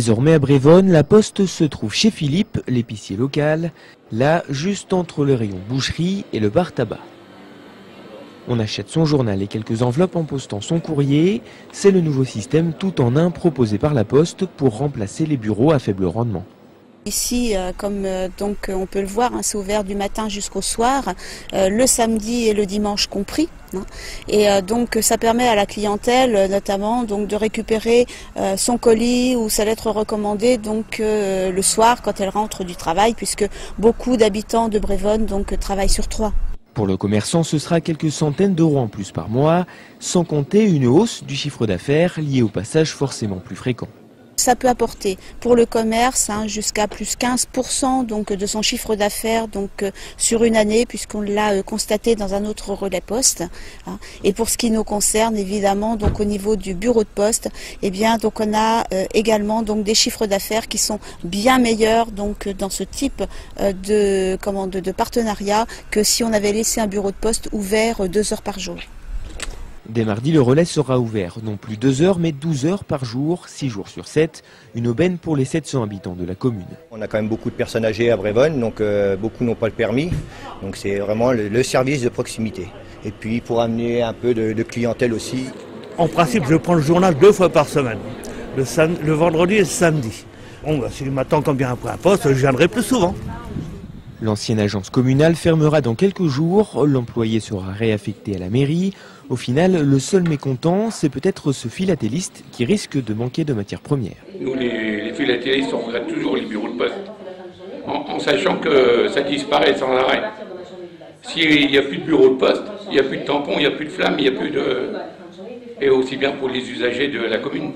Désormais à Brévonne, la poste se trouve chez Philippe, l'épicier local, là juste entre le rayon boucherie et le bar tabac. On achète son journal et quelques enveloppes en postant son courrier. C'est le nouveau système tout en un proposé par la Poste pour remplacer les bureaux à faible rendement. Ici, comme donc on peut le voir, hein, c'est ouvert du matin jusqu'au soir, le samedi et le dimanche compris. Hein, et donc ça permet à la clientèle notamment donc de récupérer son colis ou sa lettre recommandée donc le soir quand elle rentre du travail, puisque beaucoup d'habitants de Brévonne donc travaillent sur 3. Pour le commerçant, ce sera quelques centaines d'euros en plus par mois, sans compter une hausse du chiffre d'affaires liée au passage forcément plus fréquent. Ça peut apporter pour le commerce hein, jusqu'à plus 15% donc, de son chiffre d'affaires donc, sur une année, puisqu'on l'a constaté dans un autre relais poste. Hein. Et pour ce qui nous concerne, évidemment, donc, au niveau du bureau de poste, eh bien, donc, on a également donc, des chiffres d'affaires qui sont bien meilleurs donc, dans ce type de partenariat que si on avait laissé un bureau de poste ouvert 2 heures par jour. Dès mardi, le relais sera ouvert, non plus 2 heures, mais 12 heures par jour, 6 jours sur 7. Une aubaine pour les 700 habitants de la commune. On a quand même beaucoup de personnes âgées à Brévonne, donc beaucoup n'ont pas le permis. Donc c'est vraiment le service de proximité. Et puis pour amener un peu de clientèle aussi. En principe, je prends le journal 2 fois par semaine, le vendredi et le samedi. Bon, si je m'attends comme bien après un poste, je viendrai plus souvent. L'ancienne agence communale fermera dans quelques jours. L'employé sera réaffecté à la mairie. Au final, le seul mécontent, c'est peut-être ce philatéliste qui risque de manquer de matières premières. Nous, les philatélistes, on regrette toujours les bureaux de poste, en sachant que ça disparaît sans arrêt. S'il n'y a plus de bureau de poste, il n'y a plus de tampons, il n'y a plus de flammes, il n'y a plus de... Et aussi bien pour les usagers de la commune.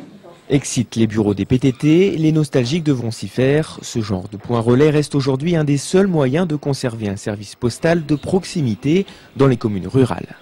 Excite les bureaux des PTT, les nostalgiques devront s'y faire. Ce genre de point relais reste aujourd'hui un des seuls moyens de conserver un service postal de proximité dans les communes rurales.